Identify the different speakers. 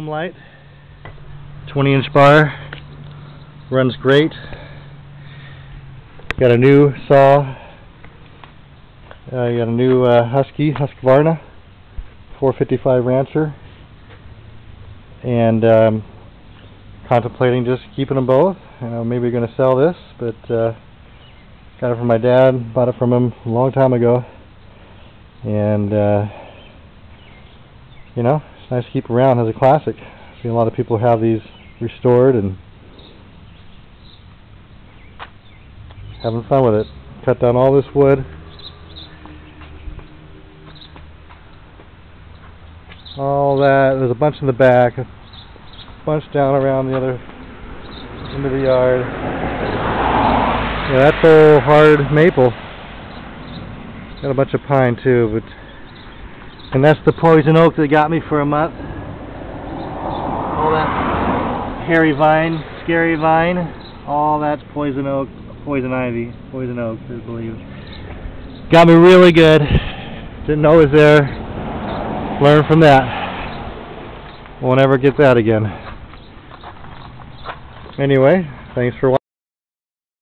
Speaker 1: home light, 20-inch bar, runs great. Got a new saw. You got a new Husqvarna 455 Rancher, and contemplating just keeping them both. Maybe going to sell this, but got it from my dad. Bought it from him a long time ago, and you know, it's nice to keep around as a classic. I see a lot of people have these restored and having fun with it. Cut down all this wood. All that. There's a bunch in the back, a bunch down around the other end of the yard. Yeah, that's all hard maple. Got a bunch of pine too, but and that's the poison oak that got me for a month. All that hairy vine, scary vine, all that's poison oak, poison ivy, poison oak, I believe. Got me really good. Didn't know it was there. Learn from that. Won't ever get that again. Anyway, thanks for watching.